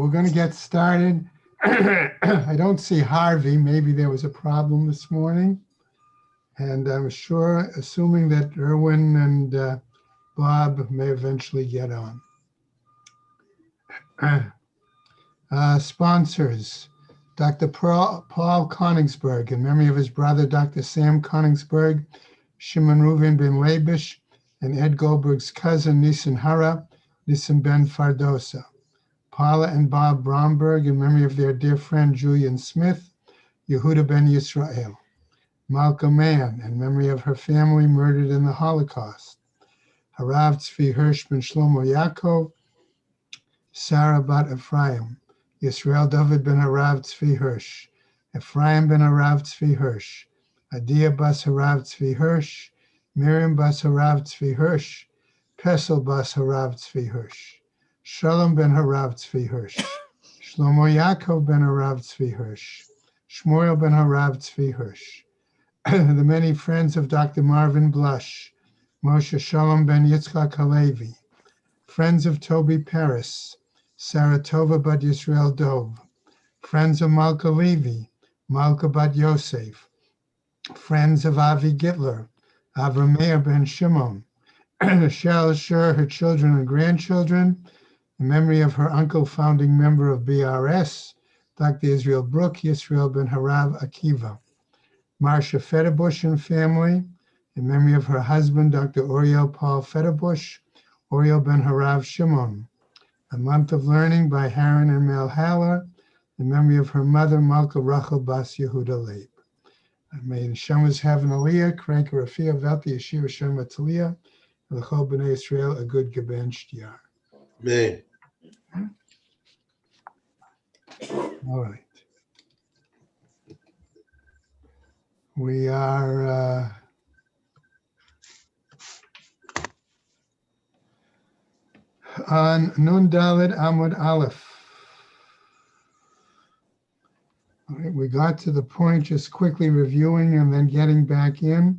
We're going to get started. I don't see Harvey. Maybe there was a problem this morning. And I'm sure, assuming that Erwin and Bob may eventually get on. Sponsors, Dr. Paul Koningsberg, in memory of his brother, Dr. Sam Koningsberg, Shimon Reuven ben Labish, and Ed Goldberg's cousin, Nisan Hara, Nisan ben Fardosa. Paula and Bob Bromberg, in memory of their dear friend Julian Smith, Yehuda ben Yisrael. Malka Mann, in memory of her family murdered in the Holocaust. Harav Tzvi Hirsch ben Shlomo Yaakov, Sarah bat Ephraim, Yisrael David ben Harav Tzvi Hirsch, Ephraim ben Harav Tzvi Hirsch, Adia bas Harav Tzvi Hirsch, Miriam bas Harav Tzvi Hirsch, Pesel bas Harav Tzvi Hirsch, Shalom ben Harav Tzvi Hirsch, Shlomo Yaakov ben Harav Tzvi Hirsch, Shmuel ben Harav Tzvi Hirsch, the many friends of Dr. Marvin Blush, Moshe Shalom ben Yitzchak Halevi, friends of Toby Paris, Sarah Tova bat Yisrael Dov, friends of Malka Levi, Malka bat Yosef, friends of Avi Gitler, Avrameir ben Shimon, Shal Shur, her children and grandchildren, in memory of her uncle, founding member of BRS, Dr. Israel Brook, Yisrael ben Harav Akiva. Marcia Federbush and family, in memory of her husband, Dr. Oriel Paul Federbush, Oriel ben Harav Shimon. A month of learning by Haran and Mel Haller, in memory of her mother, Malka Rachel Bas Yehuda Leib. May the Neshamos have an aliyah, Krank Rafia, Velti Yeshua Shema Talia, L'chol B'nai Israel, a good Geben Shtiyar. Amen. All right. We are on Nun Dalet Amud Aleph. All right, we got to the point, just quickly reviewing and then getting back in,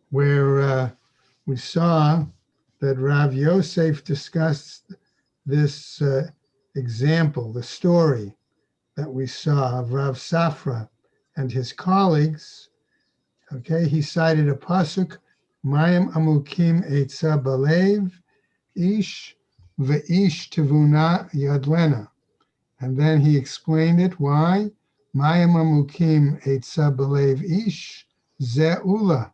where we saw that Rav Yosef discussed this example, the story that we saw of Rav Safra and his colleagues. Okay, he cited a pasuk, Mayim amukim eitza balev, ish ve'ish tevuna yadlena. And then he explained it, why? Mayim amukim eitza balev ish, ze ula.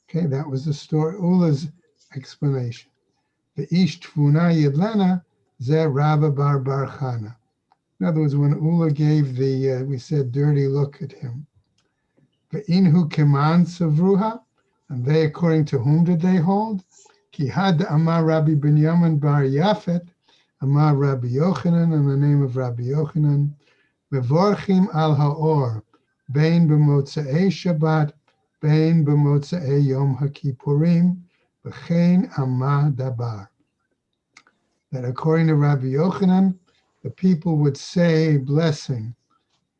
Okay, that was the story, Ula's explanation. Ve'ish tevuna yadlena, ze Rabba bar bar Chana. In other words, when Ula gave the, we said, dirty look at him. Ve'inhu keman savruha, and they, according to whom did they hold? Ki had Amar Rabbi Binyamin bar Yafet, Amar Rabbi Yochanan, in the name of Rabbi Yochanan, Mevorchim al ha'or, bein b'motzei Shabbat, bein b'motzei Yom HaKippurim, v'chein Amar dabar. That according to Rabbi Yochanan, the people would say a blessing,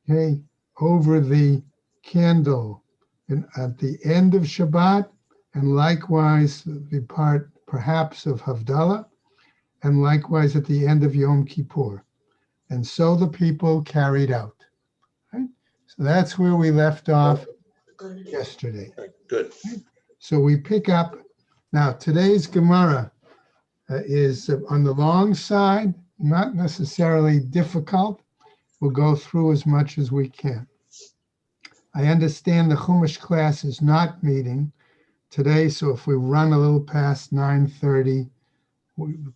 okay, over the candle at the end of Shabbat, and likewise the part perhaps of Havdalah, and likewise at the end of Yom Kippur. And so the people carried out. Right? So that's where we left off yesterday. Good. Right? So we pick up, now today's Gemara is on the long side, not necessarily difficult. We'll go through as much as we can. I understand the Chumash class is not meeting today, so if we run a little past 9:30,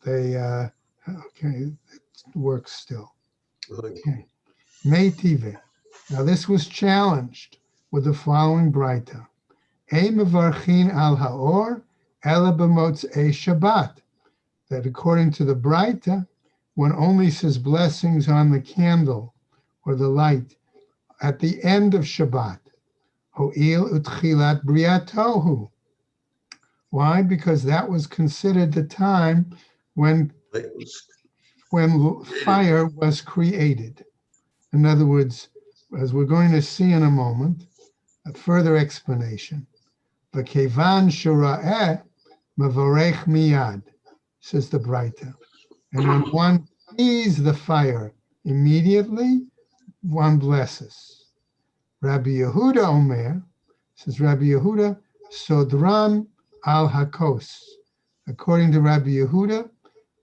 okay, it works still. Okay. Meitive. Now this was challenged with the following Braita. Ei mevarchin al haor ela b'motzei Shabbat. That according to the Braita, one only says blessings on the candle or the light at the end of Shabbat. Ho'il utchilat briatohu. Why? Because that was considered the time when fire was created. In other words, as we're going to see in a moment, a further explanation. V'kevan shura'eh mavorech miyad, says the Braita. And when one sees the fire immediately, one blesses. Rabbi Yehuda Omer, says Rabbi Yehuda, Sodran al Hakos. According to Rabbi Yehuda,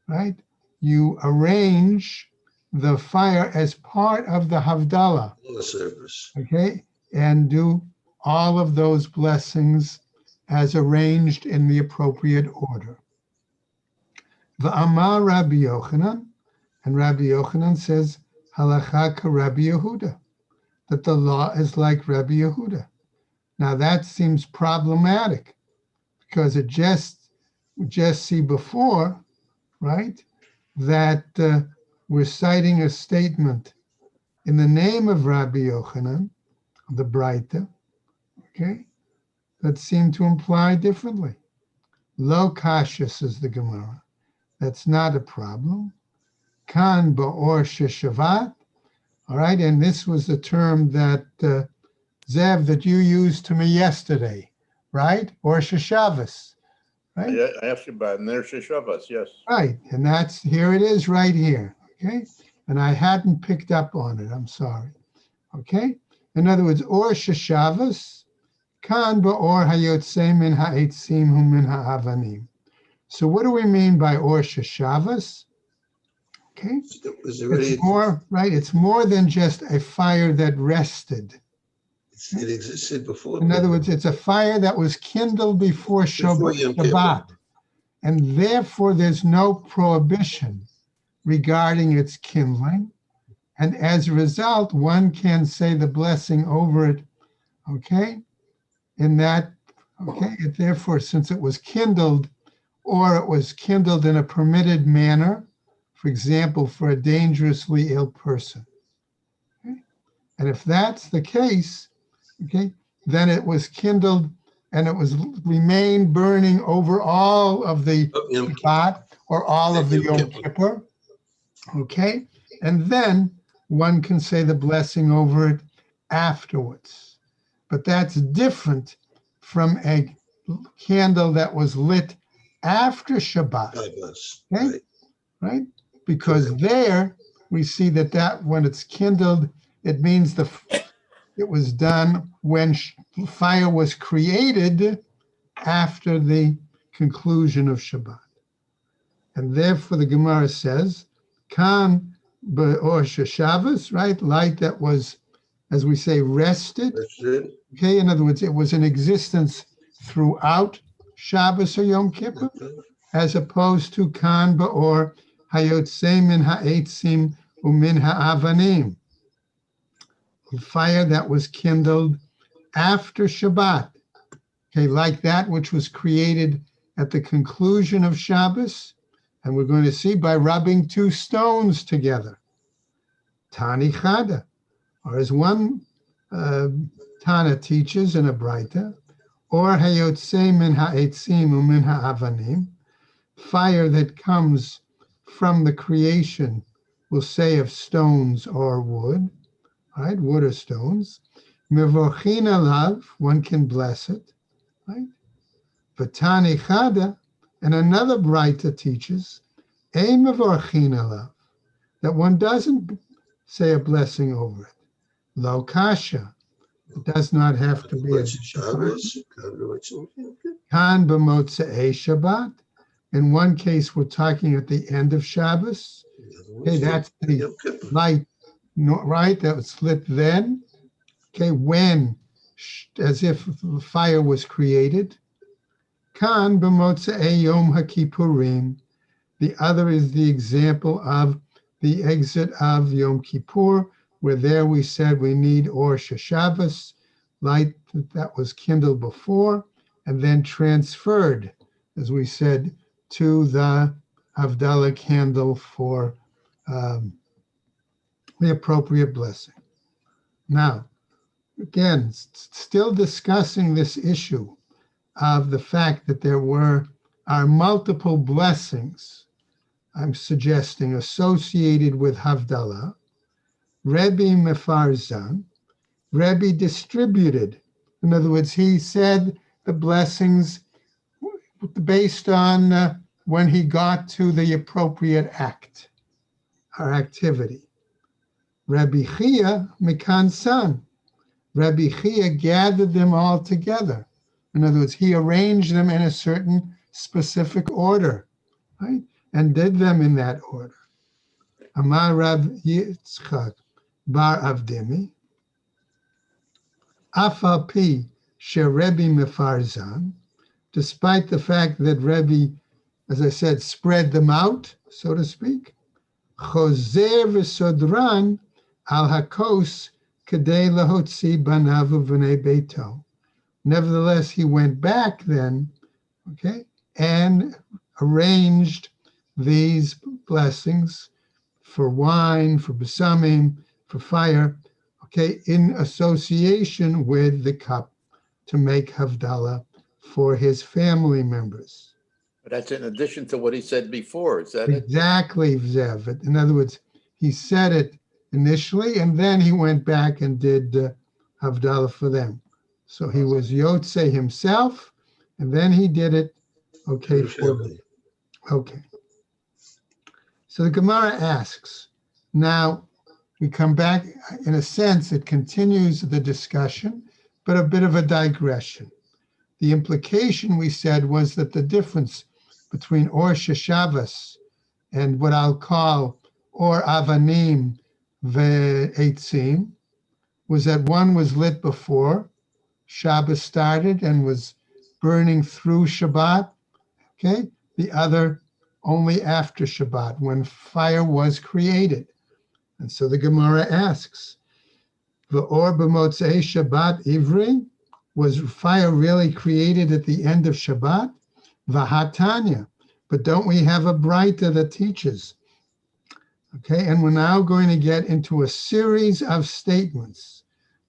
right, you arrange the fire as part of the Havdalah, service. okay, and do all of those blessings as arranged in the appropriate order. V'amar Rabbi Yochanan, and Rabbi Yochanan says, halacha ka Rabbi Yehuda, that the law is like Rabbi Yehuda. Now that seems problematic because it just see before, right, that we're citing a statement in the name of Rabbi Yochanan, the Braita, okay, that seemed to imply differently. Lo kasha, says the Gemara. That's not a problem. Kan ba'or sheshavat. All right, and this was the term that Zev, that you used to me yesterday, right? Or Sheshavas, right? I asked you about Ner Sheshavas, yes. Right, and that's, here it is right here, okay? And I hadn't picked up on it, I'm sorry, okay? In other words, or Sheshavas, kan ba'or hayotzei min ha'etzim hu min ha'avanim. So what do we mean by or Sheshavas? Okay, it's more, right, it's more than just a fire that rested. It existed before. In other words, it's a fire that was kindled before Shabbat, and therefore there's no prohibition regarding its kindling. And as a result, one can say the blessing over it, okay? In that, okay, therefore, since it was kindled, or it was kindled in a permitted manner, for example, for a dangerously ill person. Okay? And if that's the case, okay, then it was kindled and it was remained burning over all of the Shabbat or all of the Yom Kippur, okay? And then one can say the blessing over it afterwards. But that's different from a candle that was lit after Shabbat, okay? Right? Because there we see that when it's kindled, it means it was done when fire was created after the conclusion of Shabbat. And therefore the Gemara says, Kan or Shabbos, right? Light that was, as we say, rested. Okay, in other words, it was in existence throughout Shabbos or Yom Kippur, as opposed to Kan or Hayotzei min ha'etzim umin ha'avanim. Fire that was kindled after Shabbat, okay, like that which was created at the conclusion of Shabbos, and we're going to see by rubbing two stones together. Tani Chada, or as one Tana teaches in a Braita, or Hayotzei min ha'etzim umin ha'avanim, fire that comes from the creation, we'll say, of stones or wood, right? Wood or stones. Mevorchin alav, one can bless it, right? V'tani chada, and another Braita teaches, ein mevorchin alav, that one doesn't say a blessing over it. Lo kasha, it does not have to be a Shabbos. Kan b'motzei Shabbat. In one case, we're talking at the end of Shabbos. Okay, that's the light, right, that was lit then. Okay, when, as if the fire was created. Kan b'motzei Yom HaKippurim. The other is the example of the exit of Yom Kippur, where there we said we need Or Shabbos, light that was kindled before, and then transferred, as we said, to the Havdalah candle for the appropriate blessing. Now, again, still discussing this issue of the fact that there are multiple blessings, I'm suggesting, associated with Havdalah. Rebbe Mefarzan, Rebbe distributed. In other words, he said the blessings based on when he got to the appropriate act. our activity. Rabbi Chia Mikan San. Rabbi Chia gathered them all together. In other words, he arranged them in a certain specific order, right? And did them in that order. Amar Rab Yitzchak Bar Avdimi, Afal Pi Sherebi Mefarzan, despite the fact that Rebbe, as I said, spread them out, so to speak, Choser v'sodran al hakos kedei lahotzi banav u'vnei beito. Nevertheless, he went back then, okay, and arranged these blessings for wine, for besamim, for fire, okay, in association with the cup to make Havdalah for his family members. But that's in addition to what he said before. Is that it? Exactly, Zev. In other words, he said it initially, and then he went back and did Havdalah for them. So he was Yotze himself, and then he did it, okay, for them. Okay. So the Gemara asks, now we come back, in a sense, it continues the discussion, but a bit of a digression. The implication, we said, was that the difference between Or Sheshavas and what I'll call Or Avanim Ve'etzim was that one was lit before Shabbos started and was burning through Shabbat, okay? The other only after Shabbat, when fire was created. And so the Gemara asks, V'or b'motzei Shabbat Ivri, was fire really created at the end of Shabbat? V'hatanya, but don't we have a Braita that teaches? Okay, and we're now going to get into a series of statements,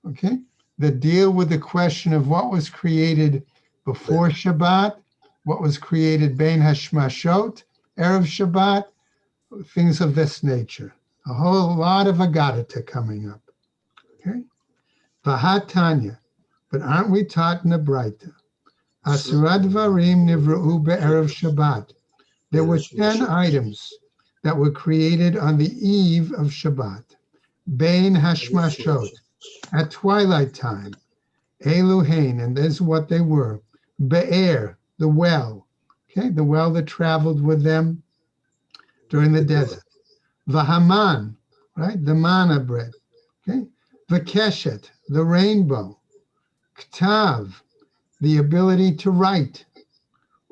okay, that deal with the question of what was created before Shabbat, what was created Bein Hashmashot, Erev Shabbat, things of this nature. A whole lot of Agadata coming up, okay? V'hatanya, but aren't we taught in the Braita? Asra Dvarim Nivra'u Be'erev Shabbat. There were 10 items that were created on the eve of Shabbat. Bein Hashmashot, at twilight time. Eluhain, and this is what they were. Be'er, the well, okay, the well that traveled with them during the desert. Vahaman, right, the manna bread, okay. Vakeshet, the rainbow. Ktav, the ability to write.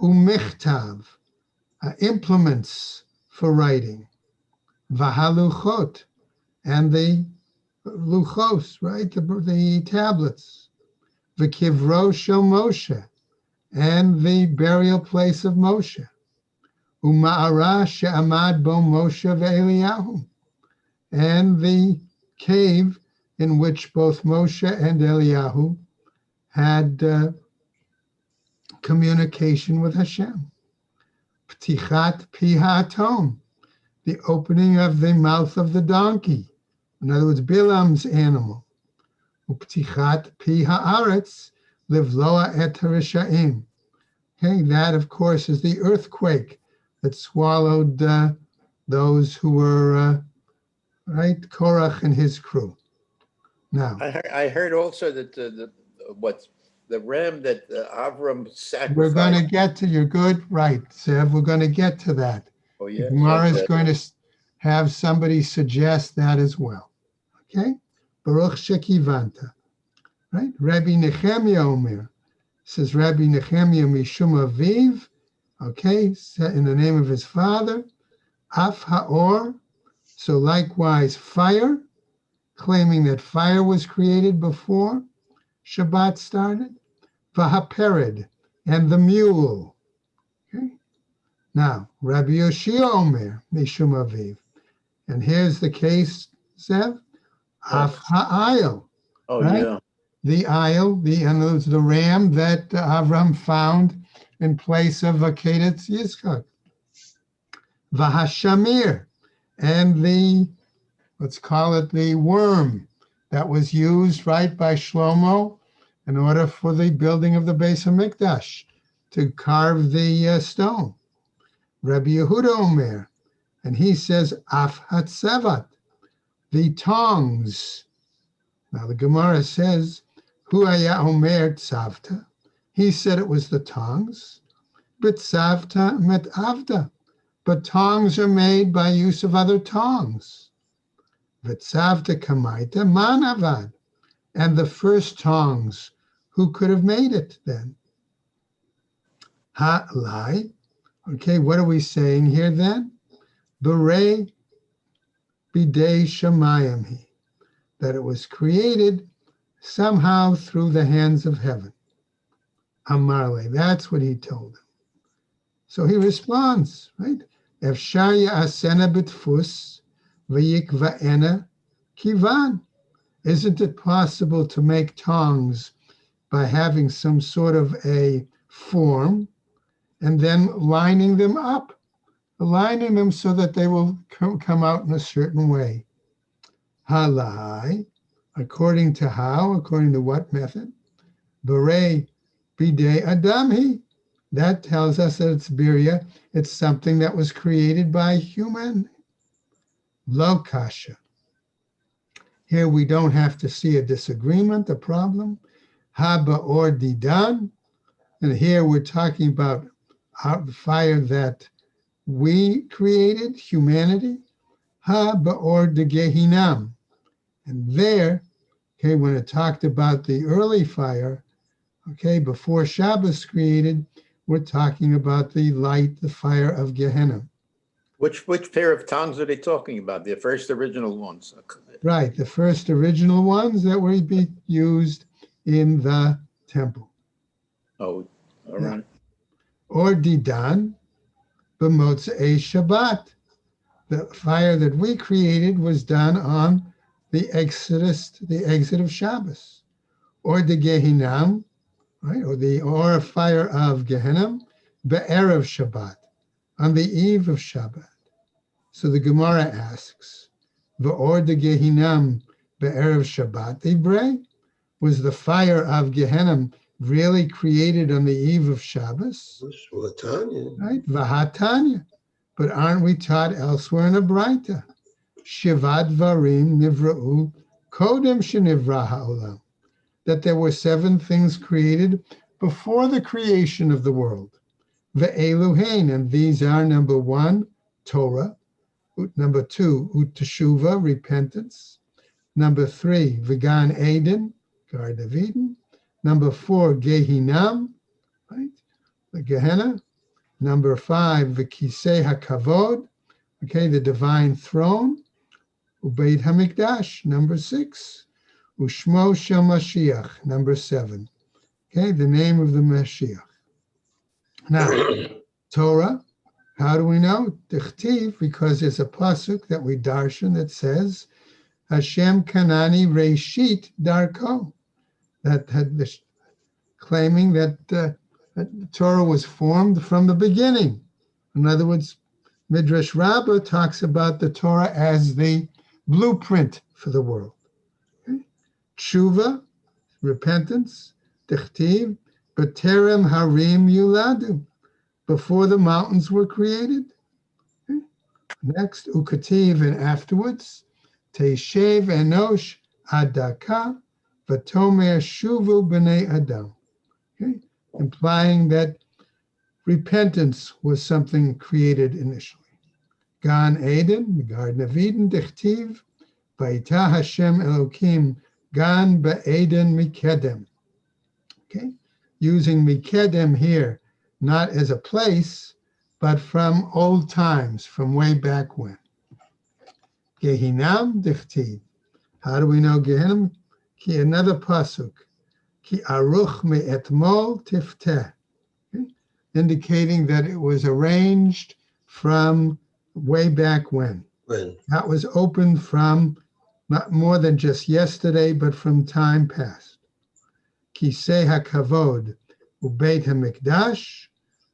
Umichtav, implements for writing. Vahaluchot, and the luchos, right, the tablets. V'kivro shel Moshe, and the burial place of Moshe. Uma'ara she'amad bo Moshe ve'Eliyahu, and the cave in which both Moshe and Eliyahu had communication with Hashem. Ptichat pi ha'atom, the opening of the mouth of the donkey. In other words, Bilam's animal. Uptichat pi ha'aretz livloa et harishaim. Okay, that of course is the earthquake that swallowed those who were right, Korach and his crew. Now, I heard also that the ram that Avram sacrificed. we're going to get to, you're good, right, Zev, we're going to get to that. Oh yeah. Gemara is going to have somebody suggest that as well. Okay? Baruch Shekivanta. Right? Rabbi Nechemia Omer says Rabbi Nechemia Mishum Aviv. Okay, in the name of his father. Af Haor. So likewise fire, claiming that fire was created before Shabbat started. Vahapered, and the mule. Okay? Now, Rabbi Yoshia Omer Mishum Aviv. And here's the case, Zev. Af ha'ayil. Oh right? yeah. The ayil, the ram that Avram found in place of Akedat Yitzchak. Vahashamir, and the, let's call it the worm that was used, right, by Shlomo in order for the building of the Beis HaMikdash to carve the stone. Rabbi Yehuda Omer, And he says, Af Hatsevat, the tongs. Now the Gemara says, Hu haya omer tzavta. He said it was the tongs, but tzavta met avda. But tongs are made by use of other tongs. V'tzavta kamaita man avad. And the first tongs, who could have made it then? Ha lai. Okay, what are we saying here then? B'rei bidei shamayim he. That it was created somehow through the hands of heaven. Amarle, that's what he told him. So he responds, right? Efshar ya'asena b'tfus v'yikva'ena kivan. Isn't it possible to make tongs by having some sort of a form and then lining them up, aligning them so that they will come out in a certain way? Halai, according to how? According to what method? B'rei bidei adamhi. That tells us that it's birya. It's something that was created by human. Lo kasha. Here we don't have to see a disagreement, a problem. Haba or didan. And here we're talking about the fire that we created, humanity. Haba or de Gehinam. And there, okay, when it talked about the early fire, okay, before Shabbos created, we're talking about the light, the fire of Gehenna. Which pair of tongues are they talking about? The first original ones. Right, the first original ones that were be used in the temple. Oh, all right. Or Didan, b'motzei Shabbat. The fire that we created was done on the exit of Shabbos. Or the Gehinam, right? Or a fire of Gehenna, be'erev Shabbat, on the eve of Shabbat. So the Gemara asks, V'or de Gehinam be'erev Shabbat ibrei? Was the fire of Gehenna really created on the eve of Shabbos? Right? V'hatanya. But aren't we taught elsewhere in the Braita? Shivat varim nivra'u kodem shenivra ha'olam. That there were 7 things created before the creation of the world. Ve'eluhein, and these are number 1, Torah. Number 2, Uteshuva, repentance. Number 3, Vegan Eden, Garden of Eden. Number 4, Gehinam, right? The Gehenna. Number 5, V'kisei HaKavod, okay, the divine throne. Ubeit HaMikdash, number 6. Ushmo Shel Mashiach, number 7. Okay, the name of the Mashiach. Now, Torah, how do we know? Dichtiv, because there's a pasuk that we darshan that says, Hashem Kanani Reshit Darko, that had this claiming that the Torah was formed from the beginning. In other words, Midrash Rabbah talks about the Torah as the blueprint for the world. Okay? Tshuva, repentance, Dichtiv, B'terem Harim Yuladu, before the mountains were created. Okay. Next, Ukativ, and afterwards, Teishev Enosh Adaka Vatomer Shuvu B'nei Adam. Okay, implying that repentance was something created initially. Gan Eden, the Garden of Eden, Dichtiv, Vayita Hashem Elokim, Gan Ba'eden Mikedem. Okay, using Mikedem here, not as a place, but from old times, from way back when. Gehinam Dichtiv. How do we know Gehinam? Ki another pasuk. Ki aruch me'etmol tifteh. Okay? Indicating that it was arranged from way back when. When? That was opened from not more than just yesterday, but from time past. Kisei HaKavod Ubeit HaMikdash,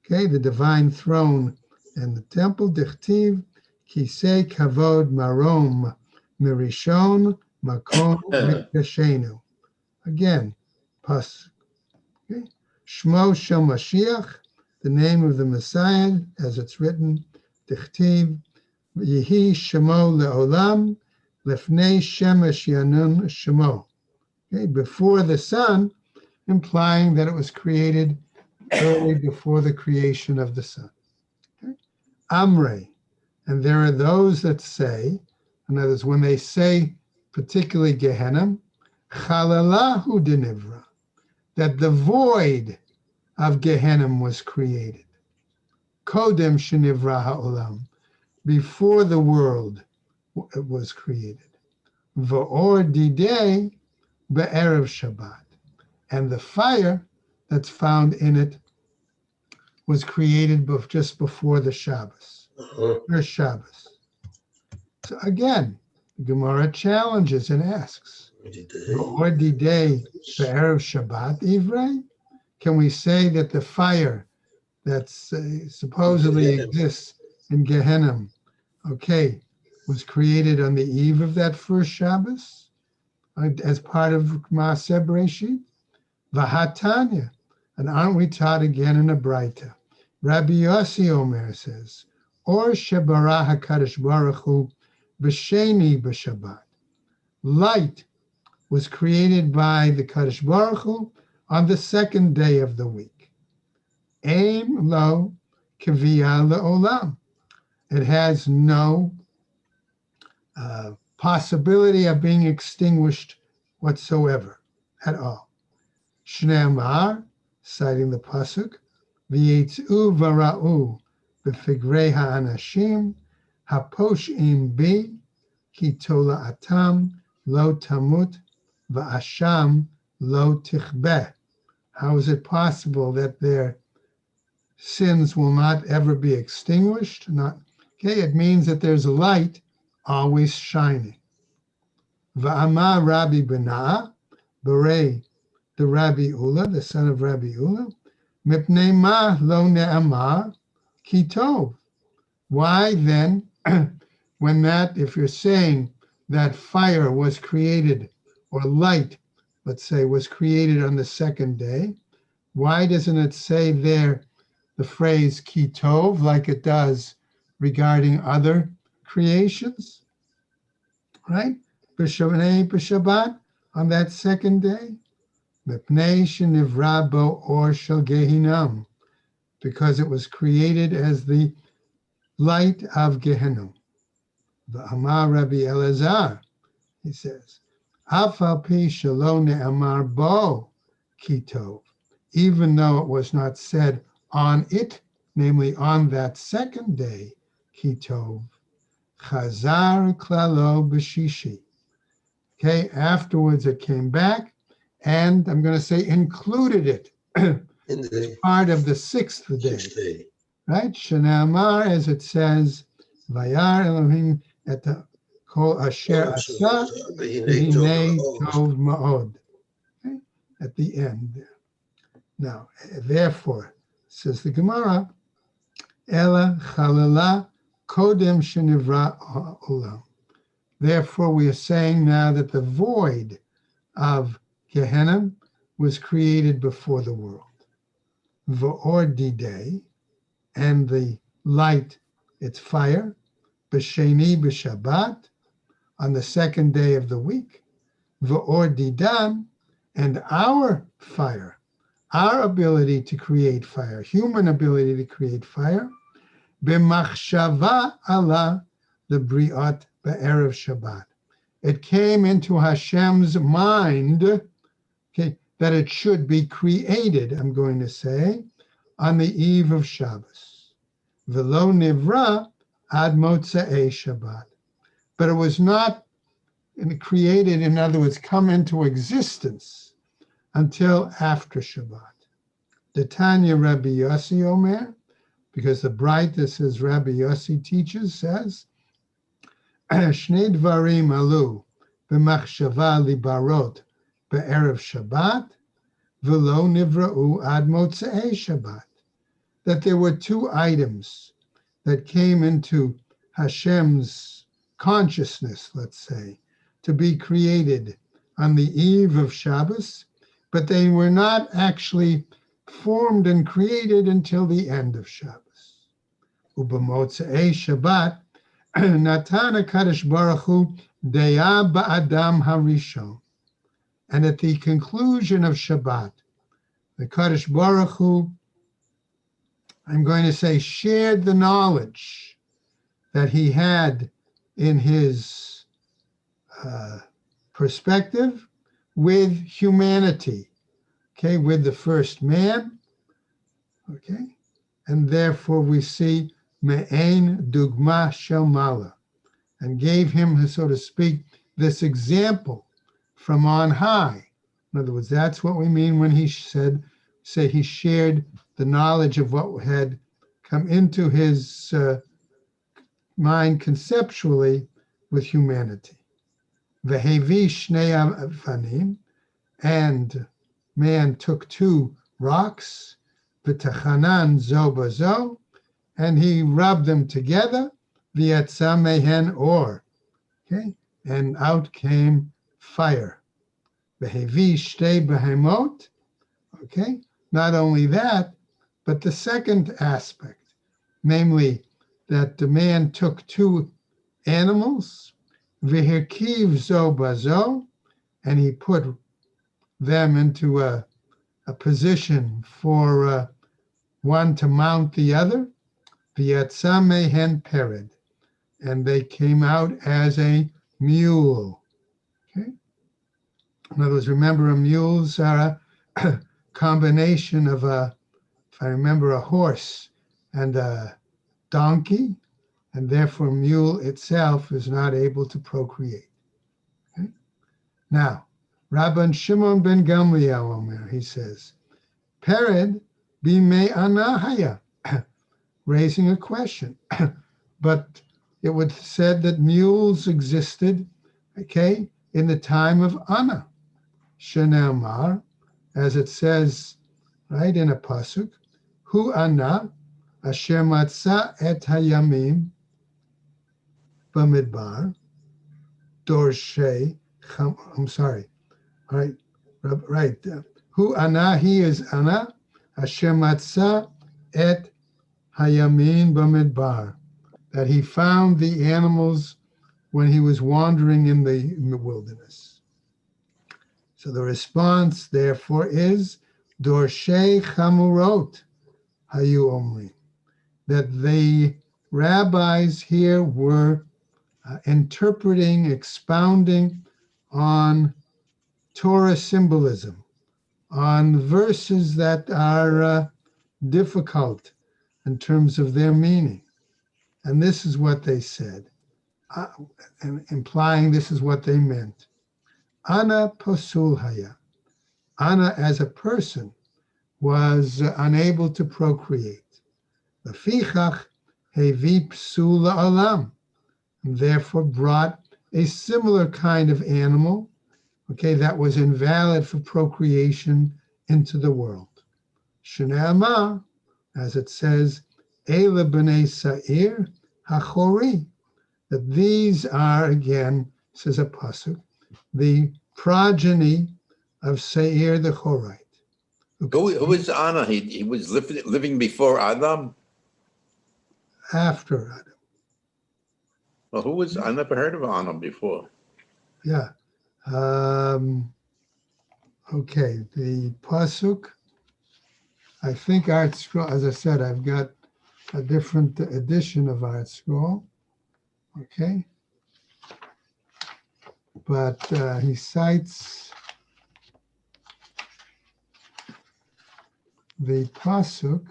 okay, the divine throne and the temple, Dichtiv, Kisei Kavod Marom Mirishon Makom Mikdashenu. Again, Pas. Okay. Shmo Shel Mashiach, the name of the Messiah, as it's written, Dichtiv, Yehi Shemo le'olam lefnei shemesh yanun Shemo. Okay, before the sun, implying that it was created early before the creation of the sun. Okay? Amre, and there are those that say, in other words, when they say particularly Gehenna, Chalalahu denivra, that the void of Gehenna was created. Kodem shenivra ha'olam, before the world was created. Va'or didei be'erev Shabbat, and the fire that's found in it was created just before the Shabbos, first Shabbos. So again, the Gemara challenges and asks, Va'or didei be'erev Shabbat ivrei? Can we say that the fire that supposedly exists in Gehenna, okay, was created on the eve of that first Shabbos as part of Maaseh Bereshit? Vahatanya, and aren't we taught again in a Braita? Rabbi Yossi Omer says, or Shebara HaKadosh Baruch Hu b'sheni b'Shabbat. Light was created by the Kadosh Baruch Hu on the second day of the week. Aim lo kaviyah le'olam. It has no possibility of being extinguished whatsoever at all. Shnei Amar, citing the pasuk, v'yetzu vara'u b'figrei ha'anashim haposh'im bi ki tola'atam lo tamut va'asham lo tichbeh. How is it possible that their sins will not ever be extinguished? It means that there's a light always shining. Va'amar Rabbi Benah, Berei, the Rabbi Ula, the son of Rabbi Ula, Mipnei ma lo ne'amar ki tov. Why then, if you're saying that fire was created, or light, let's say, was created on the second day, why doesn't it say there the phrase ki tov like it does regarding other creations? Right? B'Shabbat, on that second day, Mipnei shenivra bo or shel Gehinnom, because it was created as the light of Gehinnom. V'amar Rabbi Elazar, he says, Af al pi shelo ne'amar bo ki tov, even though it was not said on it, namely on that second day, ki tov, chazar klalo b'shishi. Okay, afterwards it came back, and I'm going to say included it as part of the sixth day. Right? Shana Amar, as it says, Vayar Elohim et kol asher asa v'hinei tov ma'od. Okay? At the end there. Now, therefore, says the Gemara, Ela chalala kodem shenivra olam. Therefore, we are saying now that the void of Gehenna was created before the world. V'or didei, and the light, its fire, b'sheni b'Shabbat, on the second day of the week. V'or didan, and our fire, our ability to create fire, human ability to create fire, b'machshava ala the bri'at be'erev Shabbat. It came into Hashem's mind, okay, that it should be created, I'm going to say, on the eve of Shabbos. V'lo nivra ad motzei Shabbat. But it was not created, in other words, come into existence until after Shabbat. The Tanya Rabbi Yossi Omer, because the Braita says Rabbi Yossi teaches, says, Shnei dvarim alu b'machshava libarot be'erev Shabbat v'lo nivra'u ad motzei Shabbat. That there were two items that came into Hashem's consciousness, let's say, to be created on the eve of Shabbos, but they were not actually formed and created until the end of Shabbos. U'b'motzei Shabbat, Natana Kadosh Baruch Hu Deya Ba'adam Harishon. And at the conclusion of Shabbat, the Kadosh Baruch Hu, I'm going to say, shared the knowledge that he had in his perspective with humanity, okay, with the first man, okay, and therefore we see Me'ain Dugma Shel Mala, and gave him, so to speak, this example from on high. In other words, that's what we mean when he say he shared the knowledge of what had come into his mind conceptually with humanity. Vehevi shnei avanim, and man took two rocks, v'tachanan zo bazo, and he rubbed them together, v'yatza mehen or, okay, and out came fire. Vehevi shtei behemot, okay, not only that, but the second aspect, namely that the man took two animals, v'hirkiv zo bazo, and he put them into a position for one to mount the other, v'yatza mehen pered, and they came out as a mule. Okay. In other words, remember, mules are a combination of if I remember, a horse and a donkey, and therefore mule itself is not able to procreate. Okay? Now, Rabban Shimon ben Gamliel Omer, he says, Pered bimei anahaya, raising a question. But it was said that mules existed, okay, in the time of Anna. Shene'amar, as it says, right, in a pasuk, Hu Anna asher matzah et hayamim b'midbar, dorshei, I'm sorry, right, Hu Anna, he is Anna, asher matzah et hayamim b'midbar, that he found the animals when he was wandering in the wilderness. So the response, therefore, is Dorshei Chamurot Hayu Omri, that the rabbis here were interpreting, expounding on Torah symbolism, on verses that are difficult in terms of their meaning. And this is what they said, and implying this is what they meant. Ana Pasul Haya. Anna as a person was unable to procreate. Lefichach hevi psul la'olam, and therefore brought a similar kind of animal, okay, that was invalid for procreation into the world. Shene'amar, as it says, Eila b'nei Sa'ir hachori, that these are, again, says a pasuk, the progeny of Seir the Chorite. Who was Anna? He was living before Adam? After Adam. Well, who was, I never heard of Anna before. Yeah. Okay, the pasuk, I think Art Scroll, as I said, I've got a different edition of Art Scroll. Okay. But he cites the pasuk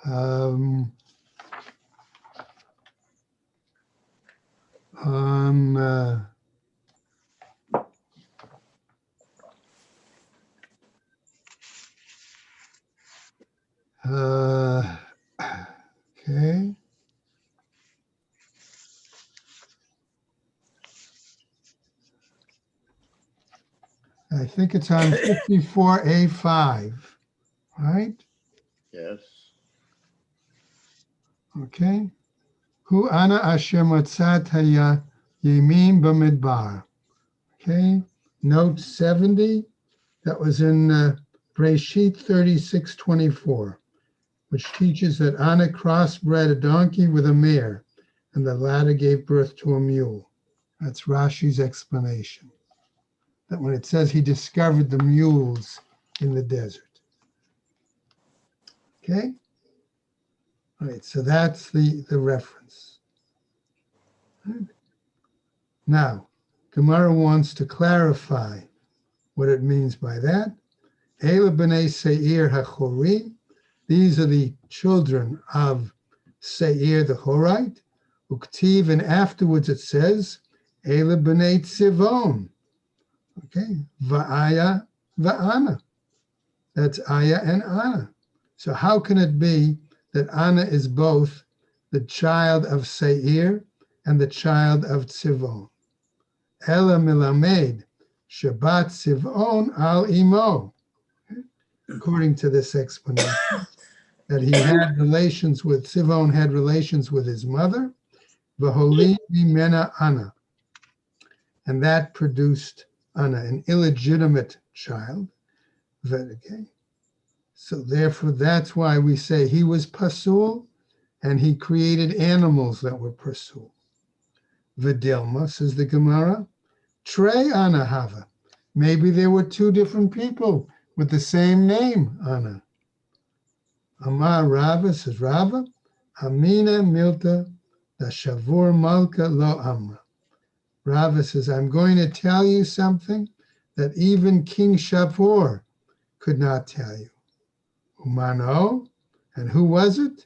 on okay. I think it's on 54A5, right? Yes. Okay. Hu ana asher matzat haya yemin b'midbar. Okay. Note 70. That was in Breshit 36:24. which teaches that Anna crossbred a donkey with a mare, and the latter gave birth to a mule. That's Rashi's explanation. That when it says he discovered the mules in the desert. Okay? All right, so that's the reference. Right. Now, Gemara wants to clarify what it means by that. Eila b'nei Seir hachori. These are the children of Seir the Horite. Uktiv, and afterwards it says, Eila b'nei Tzivon. Okay, Va'aya, Va'ana. That's Aya and Anna. So how can it be that Anna is both the child of Seir and the child of Tzivon? Ela milamed Shabbat Tzivon al imo. According to this explanation, that he had relations with, Tzivon had relations with his mother, V'holi mimena Anna. And that produced Anna, an illegitimate child. Okay. So therefore, that's why we say he was pasul, and he created animals that were pasul. V'dilma, says the Gemara, Trey Anna Hava. Maybe there were two different people with the same name, Anna. Amar Rava, says Rava, Amina Milta, the Shavur Malka Lo Amra. Rava says, I'm going to tell you something that even King Shavur could not tell you. Umano, and who was it?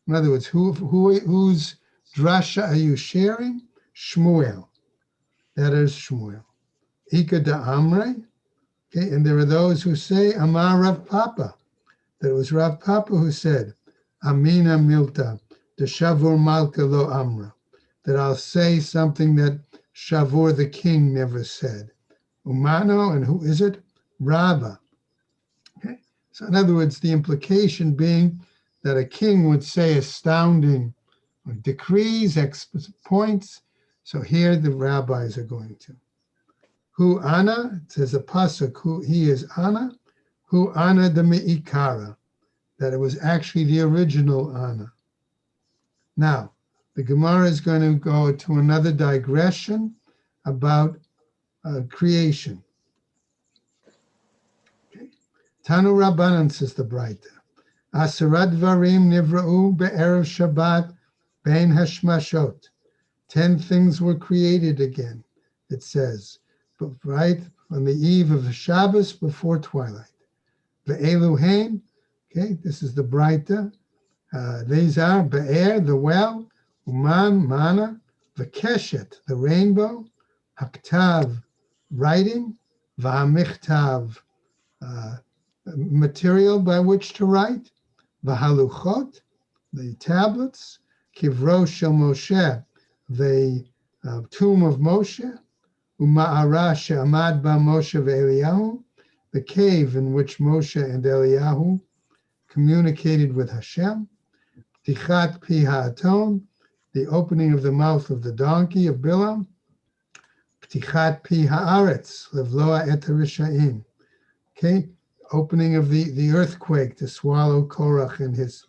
In other words, whose drasha are you sharing? Shmuel. That is Shmuel. Ika da Amre. Okay, and there are those who say Amar Rav Papa. That it was Rav Papa who said, Amina Milta, the Shavur Malka Lo Amra. That I'll say something that Shavur the king never said. Umano, and who is it? Rabba. Okay, so in other words, the implication being that a king would say astounding decrees, points. So here the rabbis are going to. Who Anna, it says a pasuk, who he is Anna, who Anna the Me'ikara, that it was actually the original Anna. Now, the Gemara is going to go to another digression about creation. Okay. Tanu Rabbanan, says the Braita. Asarat Varim Nivra'u Be'erev Shabbat Bein Hashmashot. 10 things were created again, it says, but right on the eve of the Shabbos before twilight. Ve'eluhein, okay, this is the Braita. These are Be'er, the well, Uman, Mana, V'keshet, the rainbow, Haktav, writing, V'amichtav, material by which to write, V'haluchot, the tablets, Kivro Shel Moshe, the tomb of Moshe, Uma'ara she'amad ba Moshe ve'Eliyahu, the cave in which Moshe and Eliyahu communicated with Hashem, Tichat pi ha'aton, the opening of the mouth of the donkey of Bilam, Ptichat pi ha'aretz, levloa et ha'rishaim, okay, opening of the earthquake to swallow Korach and his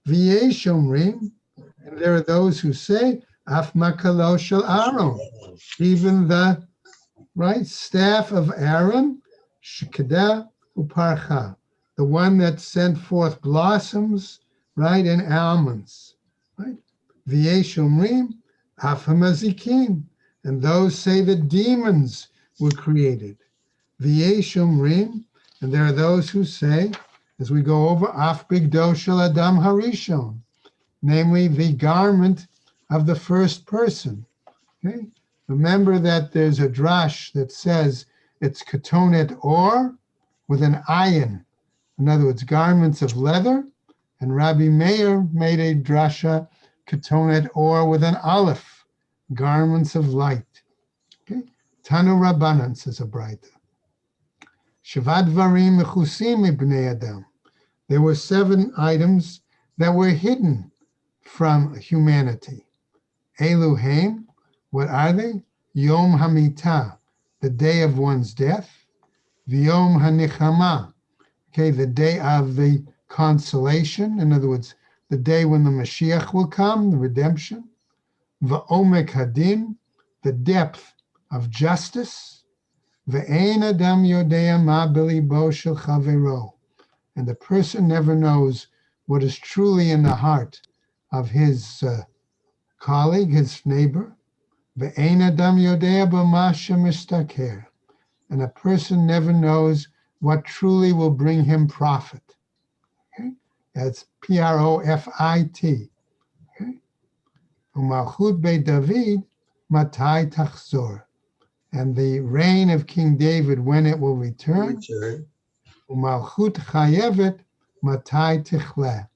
V'yesh omrim, and there are those who say, Af makalo shel Aaron, even the staff of Aaron, Shekada uparcha, the one that sent forth blossoms, right, and almonds, right? V'yesh omrim, Af hamazikim, and those say that demons were created. V'yesh omrim, and there are those who say, as we go over, Af bigdo shel Adam harishon, namely the garment of the first person. Okay, remember that there's a drash that says it's katonet or with an ayin. In other words, garments of leather, and Rabbi Meir made a drasha katonet or with an aleph, garments of light. Okay, Tanu Rabbanan, says a Braita. Shavad varim mechusim ibnei Adam. There were 7 items that were hidden from humanity. Eluheim, what are they? Yom Hamitah, the day of one's death. V'yom Hanichama, okay, the day of the consolation, in other words, the day when the Mashiach will come, the redemption. Va'omek hadin, the depth of justice. Ve'ein adam yodea ma belibo shel chavero, and the person never knows what is truly in the heart of his colleague, his neighbor. Ve'ein adam yodea b'ma shemistaker, and a person never knows what truly will bring him profit. Okay? That's Profit. Okay? Umalchut Beit David matai tachzor, and the reign of King David, when it will return. Umalchut chayevet matai tichle,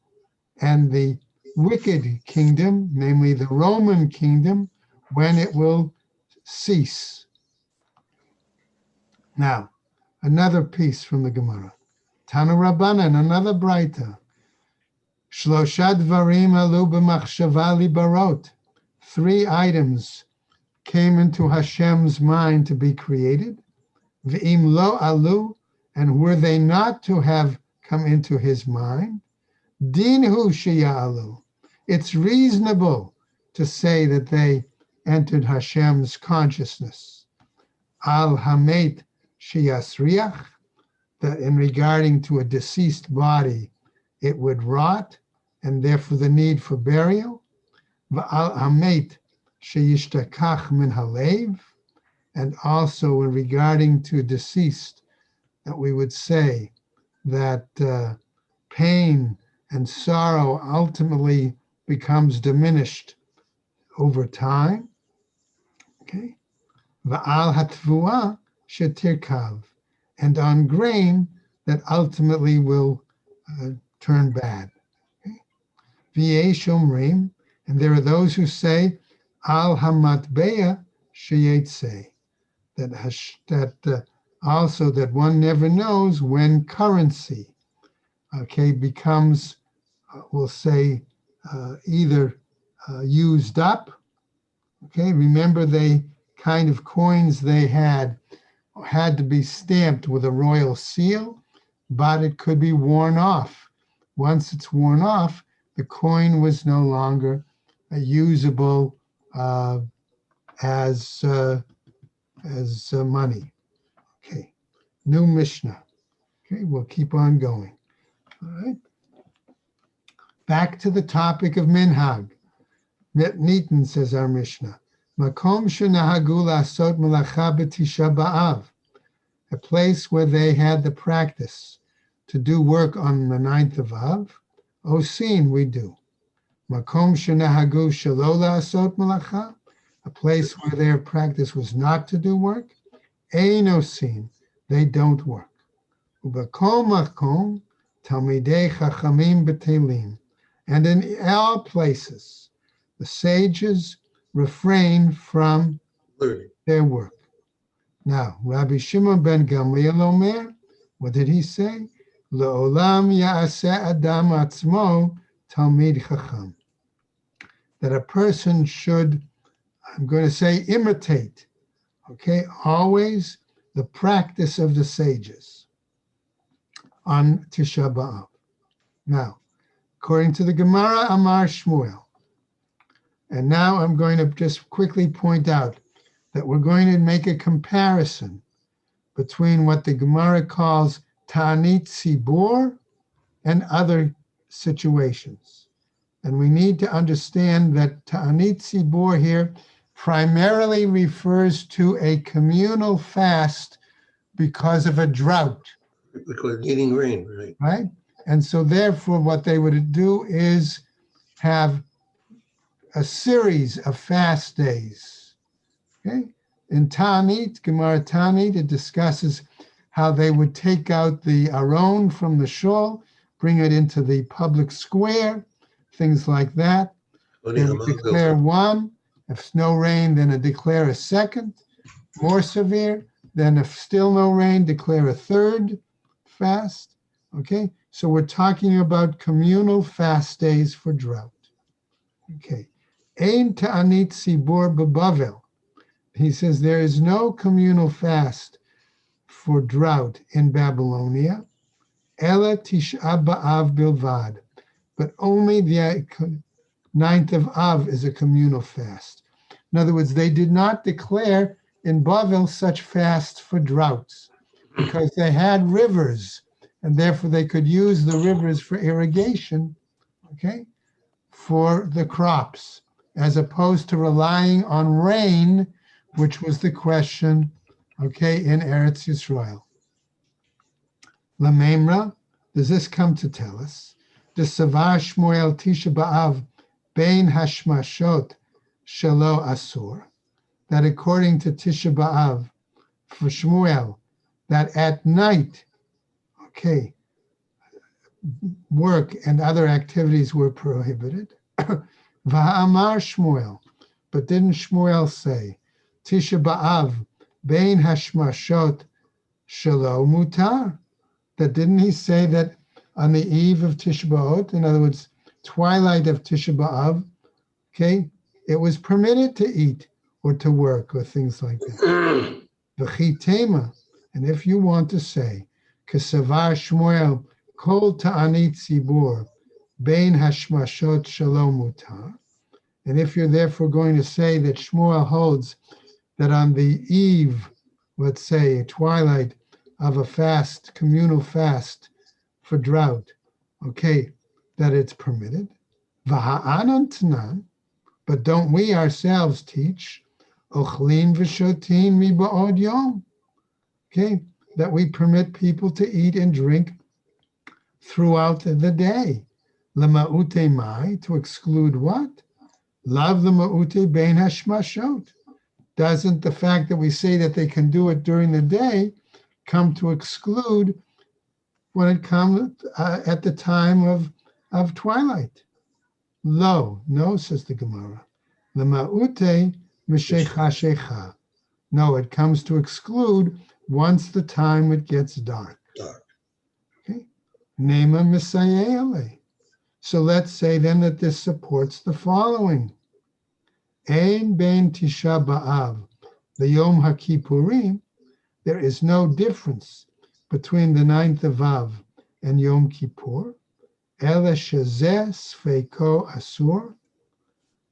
and the wicked kingdom, namely the Roman kingdom, when it will cease. Now, another piece from the Gemara. Tanu Rabbanan, another Braita. Shlosha dvarim alu b'machshava libarot. 3 items came into Hashem's mind to be created. V'im lo alu, and were they not to have come into his mind, din hu sheya'alu. It's reasonable to say that they entered Hashem's consciousness. Al hamet sheyasriach, that in regarding to a deceased body, it would rot, and therefore the need for burial. V'al hamet sheyishtakach min halev, and also in regarding to deceased, that we would say that pain and sorrow ultimately becomes diminished over time. Okay. Va'al hatvua shetirkav, and on grain that ultimately will turn bad. V'yesh omrim, and there are those who say al hamatbeya sheyetzeh, that also that one never knows when currency, okay, becomes, we'll say, either used up. Okay, remember they kind of coins they had to be stamped with a royal seal, but it could be worn off. Once it's worn off, the coin was no longer usable as money. Okay, new Mishnah. Okay, we'll keep on going. All right. Back to the topic of minhag. Nitin, says our Mishnah. Makom shenahagu lasot melacha b'tisha b'av, a place where they had the practice to do work on the 9th of Av. Osin, we do. Makom shenahagu shelo lasot melacha, a place where their practice was not to do work. Ein osin, they don't work. Ubakol makom talmidei chachamim b'telim, and in all places the sages refrain from their work. Now, Rabbi Shimon ben Gamliel Omer, what did he say? Le'olam ya'aseh adam atzmo talmid chacham. That a person should, I'm going to say, imitate, okay, always the practice of the sages on Tisha B'Av. Now, according to the Gemara, Amar Shmuel. And now I'm going to just quickly point out that we're going to make a comparison between what the Gemara calls Ta'anit Tzibur and other situations. And we need to understand that Ta'anit Tzibur here primarily refers to a communal fast because of a drought. Because needing rain, right? Right? And so therefore what they would do is have a series of fast days. Okay? In Ta'anit, Gemara Ta'anit, it discusses how they would take out the aron from the shul, bring it into the public square, things like that. They would declare one. If no rain, then declare a second. More severe, then if still no rain, declare a third fast. Okay? So we're talking about communal fast days for drought. Okay. Ein ta'anit tzibur b'Bavel. He says there is no communal fast for drought in Babylonia. Ela Tisha B'Av Bilvad, but only the 9th of Av is a communal fast. In other words, they did not declare in Bavel such fast for droughts because they had rivers and therefore they could use the rivers for irrigation, okay, for the crops, as opposed to relying on rain, which was the question, okay, in Eretz Yisrael. Lamemra, does this come to tell us? The Savar Shmuel Tisha B'Av Bein Hashmashot Shelo Asur, that according to Tisha B'Av, for Shmuel, that at night, okay, work and other activities were prohibited. Va'amar Shmuel, but didn't Shmuel say, Tisha B'Av Bein Hashmashot Shelo Mutar? That didn't he say that on the eve of Tisha B'Av, in other words, twilight of Tisha B'Av, okay, it was permitted to eat or to work or things like that. V'chitema, and if you want to say, Kesavar Shmuel Kol Ta'anit Tzibur Bein Hashmashot Shalom Mutar, and if you're therefore going to say that Shmuel holds that on the eve, let's say, twilight of a fast, communal fast for drought, okay, that it's permitted. V'ha'anan Tanan, but don't we ourselves teach Ochlin v'shotin miba'od yom, okay, that we permit people to eat and drink throughout the day. Lema'ute mai, to exclude what? Lav lema'ute bein hashmashot. Doesn't the fact that we say that they can do it during the day come to exclude when it comes at the time of twilight? Lo, no, says the Gemara. Lema'ute m'shechashecha. No, it comes to exclude once the time it gets dark. Okay. Nema misayele. So let's say then that this supports the following. Ein ben Tisha B'Av, the Yom HaKippurim, there is no difference between the 9th of Av and Yom Kippur, Ele shezeh sfeiko asur,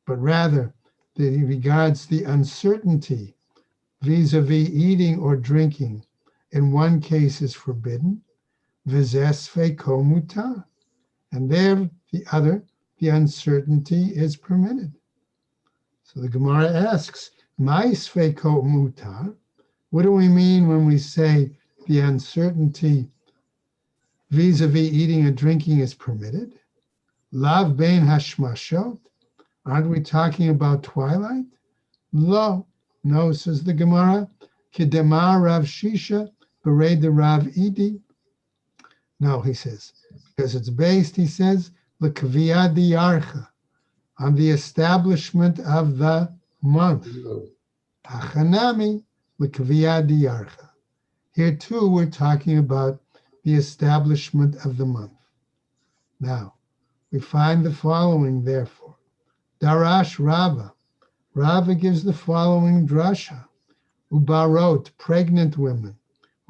but rather that he regards the uncertainty vis-a-vis eating or drinking in one case is forbidden, v'zeh sfeiko mutar, and there the other, the uncertainty is permitted. So the Gemara asks, "Mai sfeiko mutar?" What do we mean when we say the uncertainty vis-a-vis eating and drinking is permitted? Lav bein hashmashot? Aren't we talking about twilight? Lo, no, says the Gemara. Kedemar Rav Shisha bered the Rav Idi. No, he says, because it's based, he says, l'kaviyah diyarcha, on the establishment of the month. Hachanami l'kaviyah diyarcha. Here too, we're talking about the establishment of the month. Now, we find the following, therefore. Darash Rava. Rava gives the following drasha. Ubarot, pregnant women.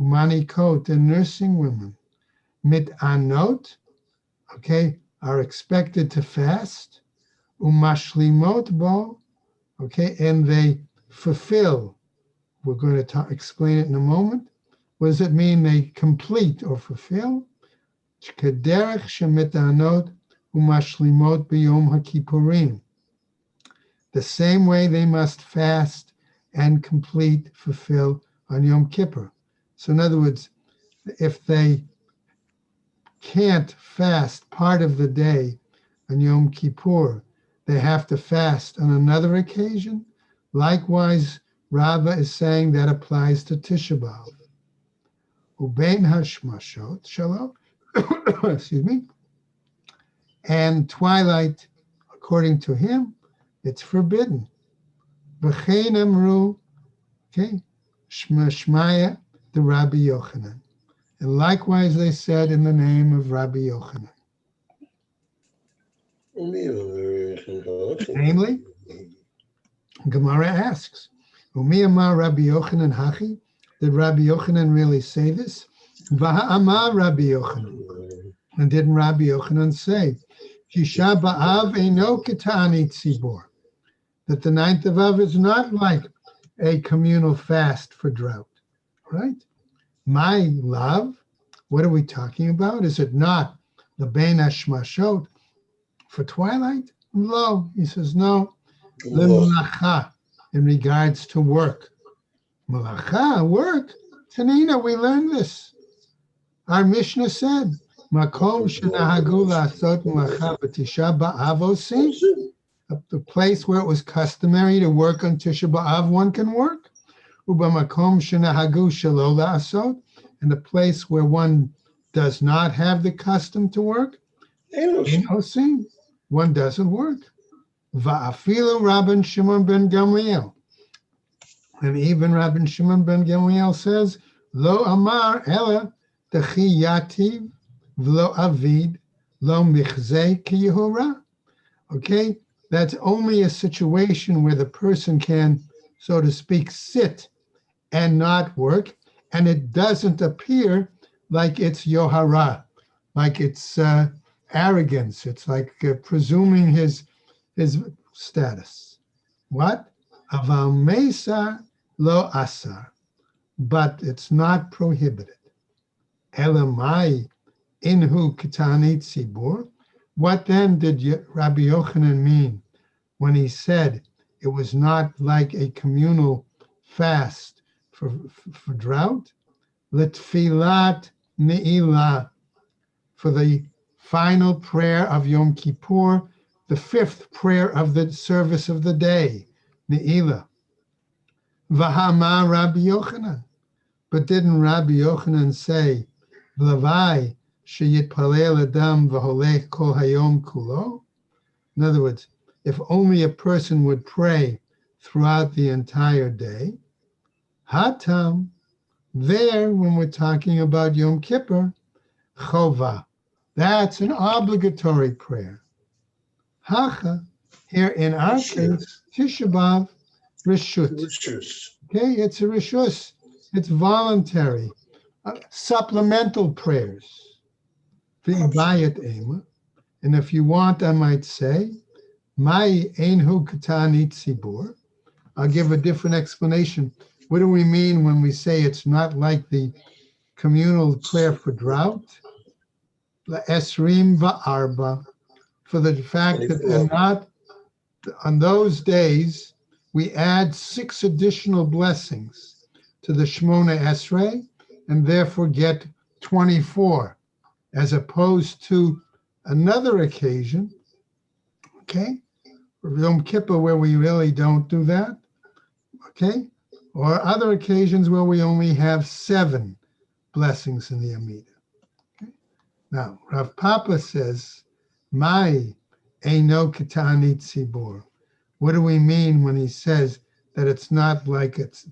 Umanikot, and nursing women. Mitanot, okay, are expected to fast. Umashlimot bo, okay, and they fulfill. We're going to explain it in a moment. What does it mean they complete or fulfill? Kederech shemitanot umashlimot b'yom hakippurim. The same way they must fast and complete, fulfill on Yom Kippur. So in other words, if they can't fast part of the day on Yom Kippur, they have to fast on another occasion. Likewise, Rava is saying that applies to Tisha B'Av. Ubein hashmashot shalom, excuse me, and twilight, according to him, it's forbidden. V'chein amru, okay, shmaya the Rabbi Yochanan. And likewise they said in the name of Rabbi Yochanan. Namely, Gemara asks, Umi amar Rabbi Yochanan hachi? Did Rabbi Yochanan really say this? V'ha'amar Rabbi Yochanan. And didn't Rabbi Yochanan say, Tisha B'Av eino k'ta'anit tzibor, that the 9th of Av is not like a communal fast for drought, right? My love, what are we talking about? Is it not the Bein Hashmashot for twilight? Lo, he says, no, L'melacha, in regards to work. Melacha, work. Tanina, we learned this. Our Mishnah said, Makom shenahagu la'asot melacha b'tisha b'av osim. The place where it was customary to work on Tisha B'Av, one can work. Ubamakom shenahagu shelo la'asot, and the place where one does not have the custom to work, ein osim, one doesn't work. Va'afilu Rabban Shimon ben Gamliel, and even Rabban Shimon ben Gamliel says, Lo amar ela dechi yativ v'lo avid lo michzei ki Yehura. Okay, that's only a situation where the person can, so to speak, sit and not work, and it doesn't appear like it's Yohara, like it's arrogance. It's like presuming his status. What? Aval mesa lo asar, but it's not prohibited. Elamai inhu kitani tzibur. What then did Rabbi Yochanan mean when he said it was not like a communal fast for drought? L'tfilat ne'ilah, for the final prayer of Yom Kippur, the 5th prayer of the service of the day, ne'ilah. V'hama Rabbi Yochanan. But didn't Rabbi Yochanan say, V'lavai sheyitpalel adam v'holech kol hayom kulo? In other words, if only a person would pray throughout the entire day, hatam, there, when we're talking about Yom Kippur, chova, that's an obligatory prayer. Hacha, here in our case, Tisha B'Av, reshut. Okay, it's a reshus. It's voluntary. Supplemental prayers. V'bayat ema. And if you want, I might say, my einhu katani tzibur. I'll give a different explanation. What do we mean when we say it's not like the communal prayer for drought? Esrim va'arba, for the fact that they're not, on those days, we add 6 additional blessings to the Shmona Esrei, and therefore get 24, as opposed to another occasion, okay, Yom Kippur, where we really don't do that, okay, or other occasions where we only have 7 blessings in the Amida. Okay? Now, Rav Papa says, "My eino katani tzibur." What do we mean when he says that it's not like it's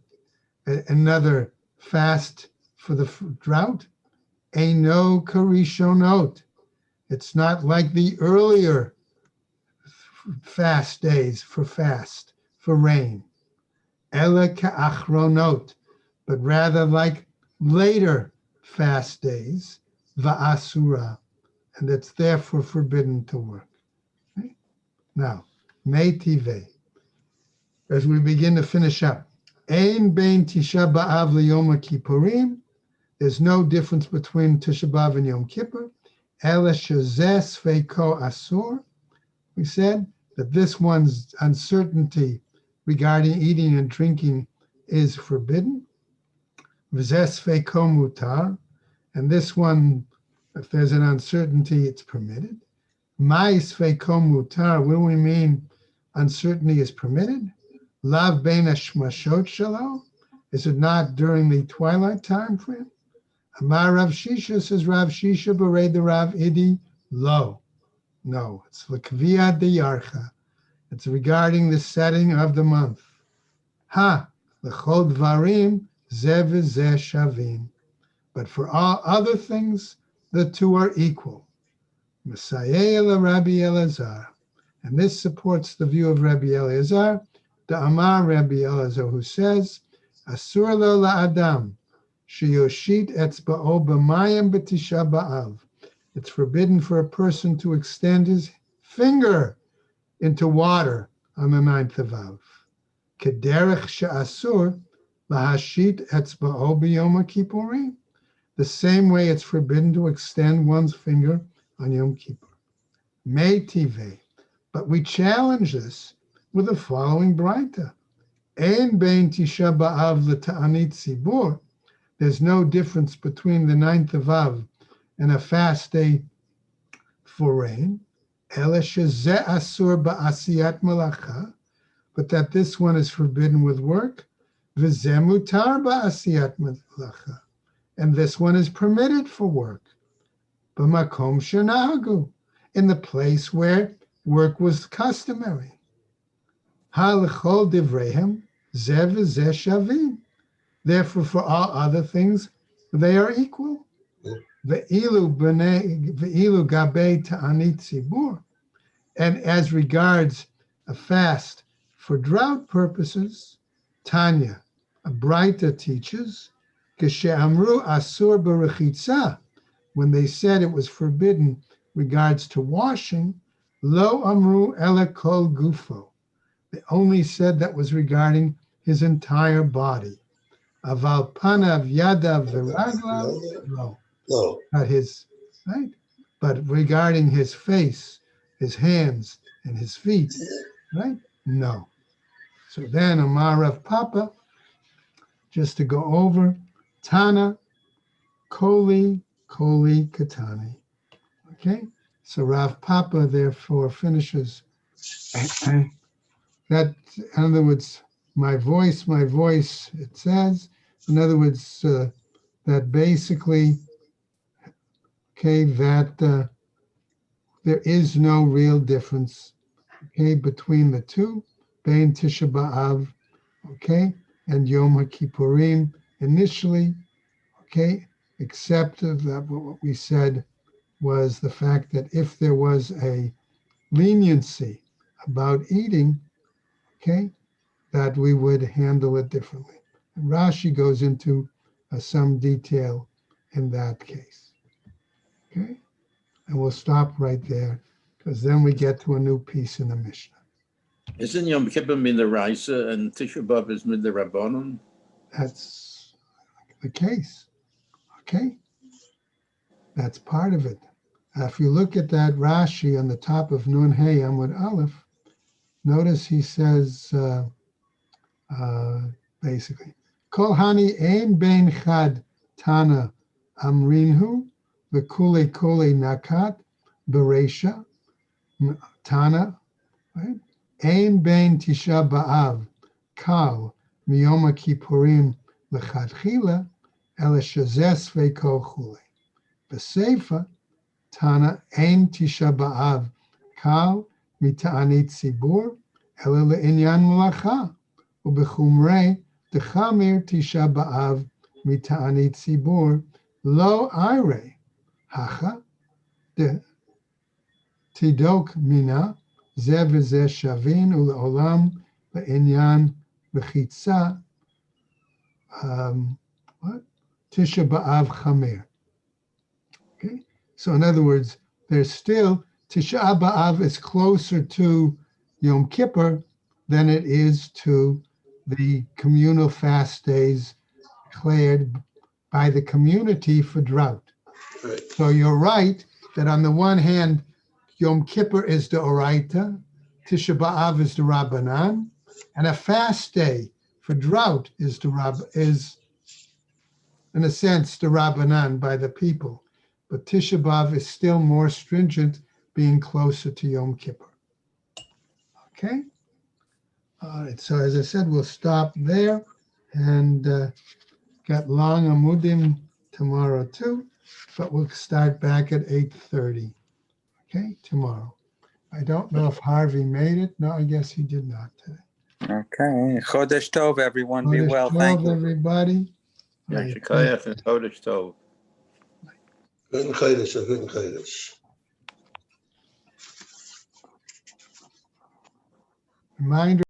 another fast for the drought? Eino karishonot. It's not like the earlier fast days for rain. Ela ka'achronot, but rather like later fast days, va'asura, and it's therefore forbidden to work. Okay? Now, meitive, as we begin to finish up, ein bein Tisha B'Av liyom kippurim, there's no difference between Tisha B'Av and Yom Kippur. Ela shezeh sveiko asur, we said that this one's uncertainty regarding eating and drinking is forbidden. V'zeh sveiko mutar, and this one, if there's an uncertainty, it's permitted. Mai sveiko mutar, what do we mean uncertainty is permitted? Lav bein hashmashot shelo, is it not during the twilight time frame? Amar Rav Shisha, says Rav Shisha, Berei the Rav Idi, lo. No, it's l'kviyat de yarcha. It's regarding the setting of the month. Ha, l'chol dvarim zeh v'zeh shavim. But for all other things, the two are equal. Messiah la Rabbi Elazar. And this supports the view of Rabbi Elazar, the Amar Rabbi Elazar, who says, Asur lo la'adam, Sheyoshit etzba'o b'mayim b'tisha b'av. It's forbidden for a person to extend his finger into water on the 9th of Av. Kederech she'asur lahashit etzba'o b'yom kippurim. The same way it's forbidden to extend one's finger on Yom Kippur. May tive. But we challenge this with the following braita. Ein bein Tisha B'Av l'ta'anit tzibur. There's no difference between the 9th of Av and a fast day for rain. Ela shezeh asur ba'asiyat malacha. But that this one is forbidden with work. V'zeh mutar ba'asiyat malacha. And this one is permitted for work. B'makom shenahagu. In the place where work was customary. Ha'lechol divrehem zeh v'zeh shavim. Therefore, for all other things, they are equal. Ve'ilu gabe ta'anit tzibur. And as regards a fast for drought purposes, Tanya, a Braita teaches, Keshe'amru asur b'rechitza, when they said it was forbidden regards to washing, lo amru ele kol gufo. They only said that was regarding his entire body. Aval panav yadav v'raglav, no. No. Not his, right? But regarding his face, his hands, and his feet, right? No. So then Amar Rav Papa, just to go over, Tana, Koli, Katani. Okay? So Rav Papa therefore finishes that, in other words, my voice, it says, in other words, that basically, okay, that there is no real difference, okay, between the two, Bein Tisha B'Av, okay, and Yom HaKippurim initially, okay, except that what we said was the fact that if there was a leniency about eating, okay, that we would handle it differently. And Rashi goes into some detail in that case, okay? And we'll stop right there, because then we get to a new piece in the Mishnah. Isn't Yom Kippur min the Raisa and Tisha B'Av is min the Rabbanon? That's the case, okay? That's part of it. If you look at that Rashi on the top of Nun Hey Amud Aleph, notice he says basically, Kol Hani Ein Bein Chad Tana Amrinhu V'Kule Kule Nakat Beresha Tana, right? Ein Bein Tisha B'Av Kal Miyom Kippurim L'Chadchila Ela Shazes Ve'Kol Chule. B'Seifa Tana Ein Tisha B'Av Kal Mita'anit Tzibur Ela Le'inyan Malacha U'Bechumrei Dechamir Tisha B'Av Mita'anit Tzibur Lo Aire Hacha De Tidok Mina Zeh V'Zeh Shavin U'Le'olam Le'inyan V'Chitza Tisha B'Av Chamer. Okay, so in other words, there's still Tisha B'Av is closer to Yom Kippur than it is to the communal fast days declared by the community for drought. Right. So you're right that on the one hand, Yom Kippur is the Oraita, Tisha B'Av is the Rabbanan, and a fast day for drought is in a sense the Rabbanan by the people. But Tisha B'Av is still more stringent, being closer to Yom Kippur. Okay? All right, so as I said, we'll stop there and got long Amudim tomorrow too, but we'll start back at 8:30. Okay, tomorrow. I don't know if Harvey made it. No, I guess he did not today. Okay. Chodesh Tov, everyone. Be Chodesh well. Thank Tov, you. everybody. All right, Yashikayach and Chodesh Tov. Good Chodesh. reminder.